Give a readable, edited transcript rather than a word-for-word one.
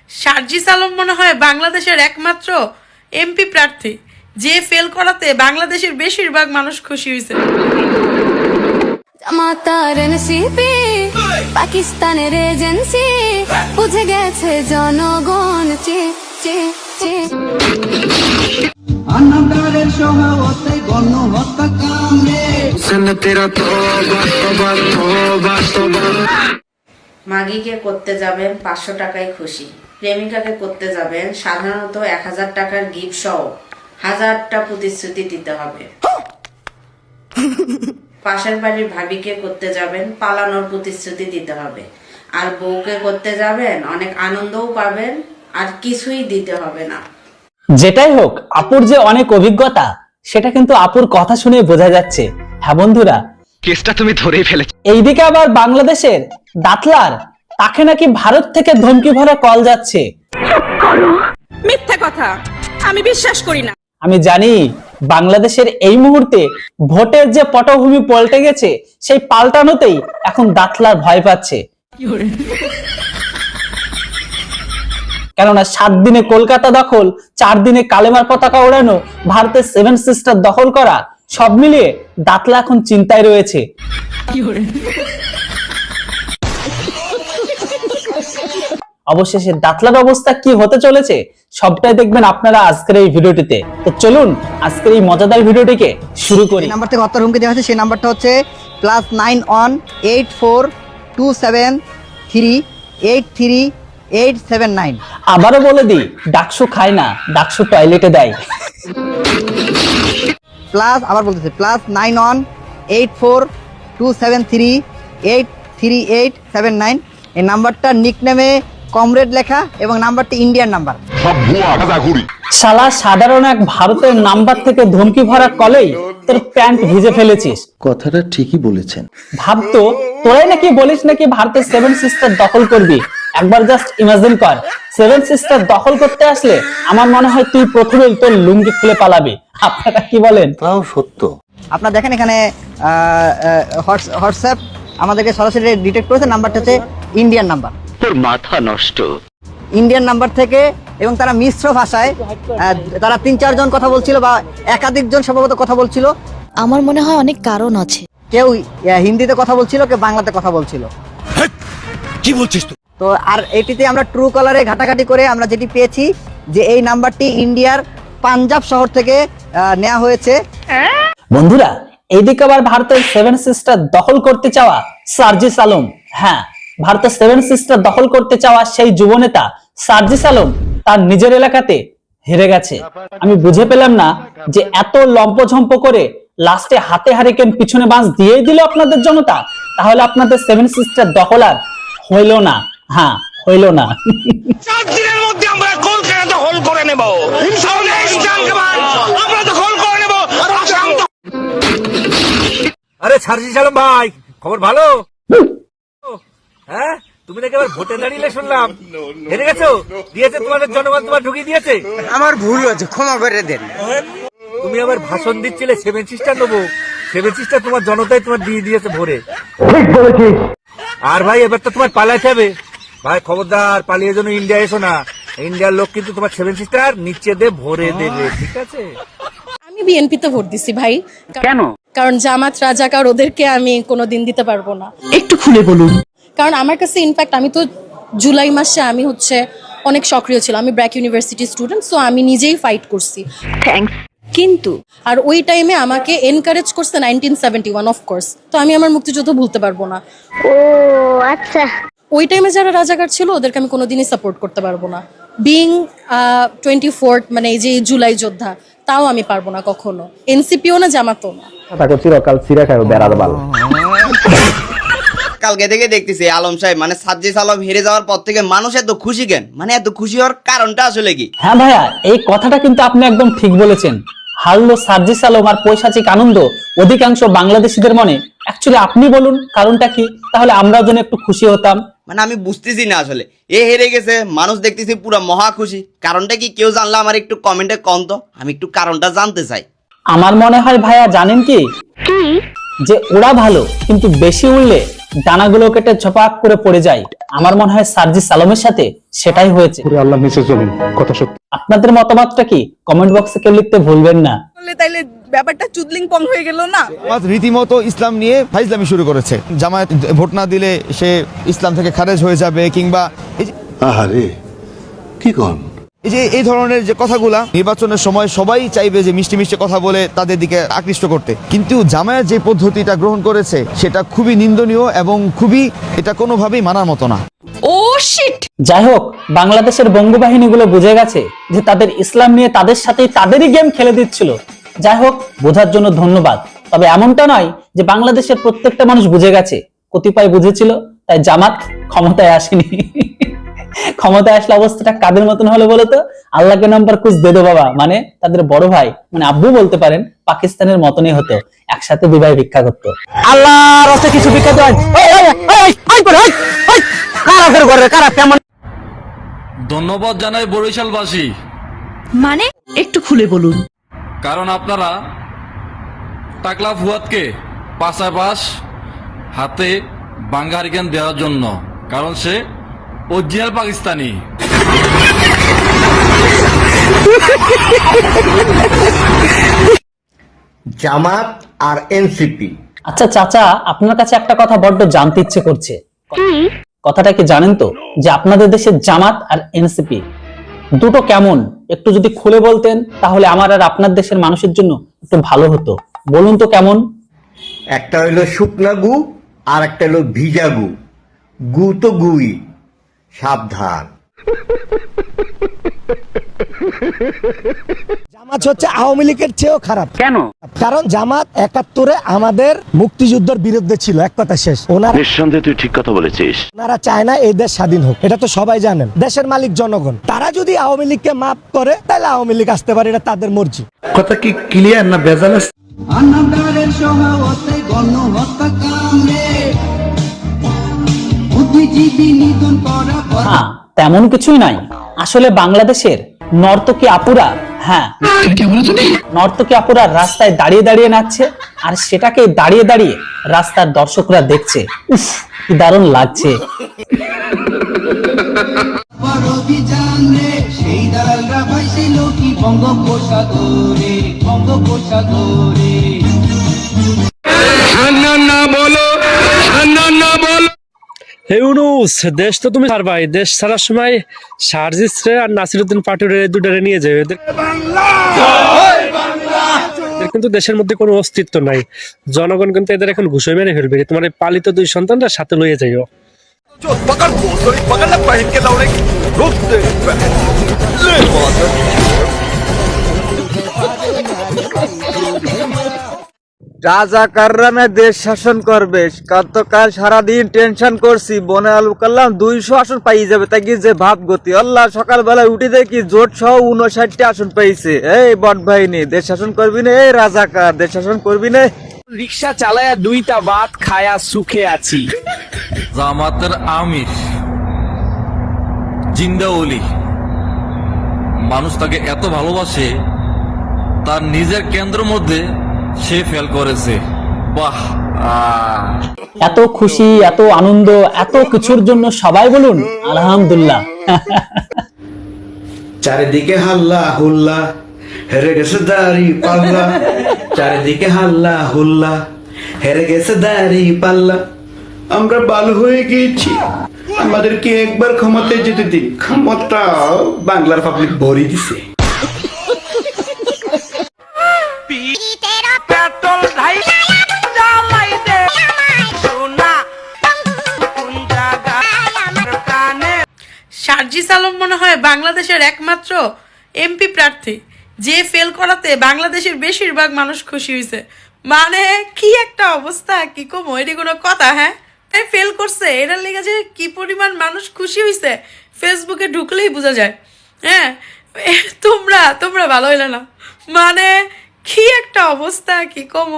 সার্জিস আলম মনে হয় বাংলাদেশের একমাত্র এমপি প্রার্থী যে ফেল করাতে বাংলাদেশের বেশিরভাগ মানুষ খুশি হয়েছে। মাতার এনসিপি পাকিস্তানের এজেন্সি বুঝে গেছে জনগণ চে চে চে আনাদারের সহায়তায় গণহত্যাকাণ্ডে তেরা তোবা মাগিকে করতে যাবেন 500 টাকায় খুশি, প্রেমিকাকে করতে যাবেন সাধারণত 1000 টাকার গিফট সহ 1000টা প্রতিশ্রুতি দিতে হবে। পাশের বাড়ির ভাবিকে করতে যাবেন পালানোর প্রতিশ্রুতি দিতে হবে। আর বউকে করতে যাবেন অনেক আনন্দও পাবেন আর কিছুই দিতে হবে না। যেটাই হোক, আপুর যে অনেক অভিজ্ঞতা সেটা কিন্তু আপুর কথা শুনে বোঝা যাচ্ছে। হ্যাঁ বন্ধুরা, কেসটা তুমি ধরেই ফেলেছ। এইদিকে আবার বাংলাদেশের দাতলার তাকে নাকি ভারত থেকে ধমকি ভরা কল যাচ্ছে। মিথ্যা কথা, আমি বিশ্বাস করি না। আমি জানি বাংলাদেশের এই মুহূর্তে ভোটের যে পটভূমি পাল্টে গেছে, সেই পাল্টানোতেই এখন দাতলার ভয় পাচ্ছে। কেননা 7 দিনে কলকাতা দখল, 4 দিনে কালেমার পতাকা ওড়ানো, ভারতের 7 সিস্টার দখল করা, সব মিলিয়ে দাতলা এখন চিন্তায় রয়েছে। অবশেষে দাতলার অবস্থা কি হতে চলেছে সবটাই দেখবেন আপনারা আজকের এই ভিডিওটিতে। তো চলুন আজকের এই মজাদার ভিডিওটিকে শুরু করি। নাম্বার থেকে হত্যার হুমকি দেওয়া হয়েছে, সেই নাম্বারটা হচ্ছে +918427383879। আবারও বলে দিই, ডাকসু খায় না, ডাকসু টয়লেটে দেয়। আবার বলতেছে +918427383879। এই নাম্বারটা নিকনেমে কমরেড লেখা এবং নাম্বারটি ইন্ডিয়ান নাম্বার। শালা সাধারণ এক ভারতের নাম্বার থেকে ধমকি ভরা কলেই তোর প্যান্ট ভিজে ফেলেছিস। কথাটা ঠিকই বলেছেন। ভাবতো তোরাই নাকি বলিস নাকি ভারতের 7 সিস্টার দখল করবি। একবার জাস্ট ইমাজিন কর, 7 সিস্টার দখল করতে আসলে আমার মনে হয় তুই প্রথমেই তোর লুঙ্গি খুলে পালাবি। আপনারা কি বলেন? তাও সত্য। আপনারা দেখেন এখানে হোয়াটসঅ্যাপ আমাদেরকে সরাসরি ডিটেক্ট করেছে, নাম্বারটা হচ্ছে ইন্ডিয়ান নাম্বার। তোর মাথা নষ্ট। ইন্ডিয়ান নাম্বার থেকে, এবং তারা মিশ্র ভাষায় তারা 3-4 জন কথা বলছিল বা একাধিক জন সম্ভবত কথা বলছিল। আমার মনে হয় অনেক কারণ আছে। কেউ হিন্দিতে কথা বলছিল, কেউ বাংলাতে কথা বলছিল। কি বলছিস তুই? তো আর এটিতে আমরা ট্রু কলারে ঘাটাঘাটি করে আমরা যেটি পেয়েছি যে এই নাম্বারটি ইন্ডিয়ার পাঞ্জাব শহর থেকে নেওয়া হয়েছে। বন্ধুরা, এইদিকে আবার ভারতের 7 সিস্টার দখল করতে চাওয়া সার্জিস আলম, হ্যাঁ ভারতের 7 সিস্টার দখল করতে চাওয়া সেই যুবনেতা সার্জিস আলম তার নিজের এলাকাতে হেরে গেছে। আমি বুঝে পেলাম না যে এত লম্পঝম্প করে লাস্টে হাতে হারিকেন পিছনে বাঁশ দিয়ে দিল আপনাদের জনতা, তাহলে আপনাদের 7 সিস্টার দখল আর হইল না। হ্যাঁ, হইল না। 4 দিনের মধ্যে আমরা কলকাতা দখল করে নেব। আমরা দখল করে নেব। আরে সার্জিস আলম ভাই, খবর ভালো? হ্যাঁ, তুমি নাকি আবার ভোটে দাঁড়িয়ে শুনলাম হেরে গেছো। দিয়েছে তোমাদের জনগণ, তোমার ঢুকিয়ে দিয়েছে। আমার ভুল হয়েছে, ক্ষমা করে দেন। তুমি আবার ভাষণ দিচ্ছিলে 7 সিস্টার নেবো, 7 সিস্টার তোমার জনতাই তোমার দিয়ে দিয়েছে ভোরে। আর ভাই এবার তো তোমার পালাইতে হবে ভাই, খবরদার পালিয়ে যেন ইন্ডিয়া এসো না। ইন্ডিয়ার লোক কিন্তু তোমার 7 সিস্টার নিচে দিয়ে ভরে দেবে, ঠিক আছে? আমি বিএনপিতে ভোট দিছি ভাই। কেন? কারণ জামাত রাজাকার ওদেরকে আমি কোনোদিন দিতে পারবো না। একটু খুলে বলুন। কারণ আমার কাছে ইনফ্যাক্ট আমি তো জুলাই মাসে আমি অনেক সক্রিয় ছিল। আমি ব্র্যাক ইউনিভার্সিটি স্টুডেন্ট, সো আমি নিজেই ফাইট করছি। থ্যাঙ্কস। কিন্তু আর ওই টাইমে আমাকে এনকারেজ করছে 1971 অফকোর্স। তো আমি আমার মুক্তিযুদ্ধ ভুলতে পারবো না। ও আচ্ছা। ওই টাইমে যারা রাজাকার ছিল ওদেরকে আমি কোনোদিনই সাপোর্ট করতে পারবো না। বিং 24 মানে এই যে জুলাই যোদ্ধা, তাও আমি পারবো না কখনো। এনসিপিও না, জামাতও না। চিরকাল চিরা খায় বেড়ার বাল। কালকে থেকে দেখতেছি আলম সাহেব মানে সার্জিস আলম হেরে যাওয়ার পর থেকে মানুষ এত খুশি কেন? মানে এত খুশি হওয়ার কারণটা আসলে কি? হ্যাঁ ভাইয়া, এই কথাটা কিন্তু আপনি একদম ঠিক বলেছেন। হারলো সার্জিস আলম আর পৈশাচিক আনন্দ অধিকাংশ বাংলাদেশিদের মনে। অ্যাকচুয়ালি আপনি বলুন কারণটা কি, তাহলে আমরাও যেন একটু খুশি হতাম। মানে আমি বুঝতেছি না আসলে, এ হেরে গেছে, মানুষ দেখতেছি পুরো মহা খুশি। কারণটা কি কেউ জানলে আমার একটু কমেন্টে কম তো, আমি একটু কারণটা জানতে চাই। আমার মনে হয় ভাইয়া জানেন কি, যে ওরা ভালো কিন্তু বেশি উড়লে ডানাগুলো কেটে ঝপাক করে পড়ে যায়। আমার মনে হয় সার্জিস আলমের সাথে সেটাই হয়েছে। আল্লাহ নিচে চলুন, কথা সত্যি। আপনাদের মতামতটা কি কমেন্ট বক্সে কেউ লিখতে ভুলবেন না। তাইলে ব্যাপারটা চুদলিং পং হয়ে গেল না? রীতিমতো ইসলাম নিয়ে ফাইজলামি শুরু করেছে। জামায়াত ভোট না দিলে সে ইসলাম থেকে খারেজ হয়ে যাবে, কিংবা আহারে কি কোন এই যে এই ধরনের যে কথাগুলা, নির্বাচনের সময় সবাই চাইবে যে মিষ্টি মিষ্টি কথা বলে তাদের দিকে আকৃষ্ট করতে, কিন্তু জামায়াত যে পদ্ধতিটা গ্রহণ করেছে সেটা খুবই নিন্দনীয় এবং খুবই, এটা কোনোভাবেই মানার মতো না। ও শিট। যাই হোক, বাংলাদেশের বঙ্গবাহিনীগুলো বুঝে গেছে যে তাদের ইসলাম নিয়ে তাদের সাথেই তাদেরই গেম খেলে দিচ্ছিল। যাই হোক, বোঝার জন্য ধন্যবাদ। তবে এমনটা নয় যে বাংলাদেশের প্রত্যেকটা মানুষ বুঝে গেছে, কতিপয় বুঝেছিল তাই জামাত ক্ষমতায় আসেনি। ক্ষমতায় আসলে অবস্থাটা কাদের মতন হলো বলতো? আল্লাহকে নাম্বার কুছ দে দো বাবা, মানে তাদের বড় ভাই মানে আব্বু বলতে পারেন, পাকিস্তানের মতনই হতো, একসাথে দুবাই ভিক্ষা করতো। আল্লাহর রাস্তায় কিছু ভিক্ষা দেন। ধন্যবাদ জানাই বরিশালবাসী, মানে একটু খুলে বলুন। কারণ আপনারা টাকলা ফুয়াদকে পাশাপাশ হাতে বাঙ্গা হারিকেন দেওয়ার জন্য, কারণ সে অরিজিনাল পাকিস্তানি। জামাত আর এনসিপি। আচ্ছা চাচা, আপনার কাছে একটা কথা বড্ড জানতে ইচ্ছে করছে। কথাটা কি জানেন তো যে আপনাদের দেশের জামাত আর এনসিপি দুটো কেমন? একটু যদি খুলে বলতেন তাহলে আমার আর আপনার দেশের মানুষের জন্য একটু ভালো হতো। বলুন তো কেমন? একটা হইলো শুকনা গু আর একটা হইলো ভিজা গু। গু তো গুই, সাবধান। জামাত হচ্ছে আওয়ামী লীগের চেয়েও খারাপ। কেন? কারণ জামাত ৭১-এ আমাদের মুক্তিযুদ্ধের বিরুদ্ধে ছিল, এক কথা শেষ। নিঃসন্দেহে তুই ঠিক কথা বলেছিস। ওনারা চায় না এই দেশ স্বাধীন হোক, এটা তো সবাই জানেন। দেশের মালিক জনগণ, তারা যদি আওয়ামী লীগকে মাফ করে তাহলে আওয়ামী লীগ আসতে পারে, এটা তাদের মর্জি। কথা কি ক্লিয়ার না ভেজাল আছে? হ্যাঁ, তেমন কিছুই নাই। আসলে বাংলাদেশের নর্তকী আপুরা, হ্যাঁ নর্তকী আপুরা রাস্তায় দাঁড়িয়ে দাঁড়িয়ে নাচছে, আর সেটাকে দাঁড়িয়ে দাঁড়িয়ে রাস্তার দর্শকরা দেখছে। উফ, কি দারুণ লাগছে। দেশ তো তুমি ছাড়বাই, দেশ ছাড়ার সময় সার্জিস রে আর নাসিরউদ্দিন পাটোয়ারি দুটারে নিয়ে যাবে। এদের কিন্তু দেশের মধ্যে কোনো অস্তিত্ব নাই। জনগণ কিন্তু এদের এখন ঘুষে মেরে ফেলবে। তোমার এই পালিত 2 সন্তানরা সাথে লইয়ে যাইও। রাজাকাররা না দেশ শাসন করবে। কাল সারাদিন টেনশন করছি, বনে আলু করলাম 200 আসন পাই যাবে, তাই যে ভাব গতি। আল্লাহ সকালবেলায় উঠে দেখি জোট সহ 59টা আসন পাইছে। এই বট বাহিনী, দেশ শাসন করবি না? এই রাজাকার, দেশ শাসন করবি না? রিক্সা চালায়া 2টা ভাত খায়া সুখে আছি। জামাতের আমির জিন্দা ওলি, মানুষ তাকে এত ভালোবাসে, তার নিজের কেন্দ্র মধ্যে সে ফেল করেছে। বাহ, এত খুশি, এত আনন্দ, এত কিছুর জন্য সবাই বলুন আলহামদুলিল্লাহ। চারিদিকে হাল্লা হুল্লা, হেরে গেছে দাড়ি পাল্লা। চারিদিকে হাল্লা হুল্লা, হেরে গেছে দাড়ি পাল্লা। আমরা ভালো হয়ে গেছি, আমাদেরকে একবার ক্ষমতায় যেতে দিন। ক্ষমতা বাংলার পাবলিক ভরি দিছে। সার্জিস আলম মনে হয় বাংলাদেশের একমাত্র এমপি প্রার্থী যে ফেল করাতে বাংলাদেশের বেশিরভাগ মানুষ খুশি হয়েছে। মানে কি একটা অবস্থা, কি কম, এটি কোনো কথা? হ্যাঁ, ফেল করছে, এটার লেগে যে কি পরিমাণ মানুষ খুশি হয়েছে ফেসবুকে ঢুকলেই বোঝা যায়। হ্যাঁ, তোমরা ভালো হইলে না, মানে কি একটা অবস্থা, কি কম।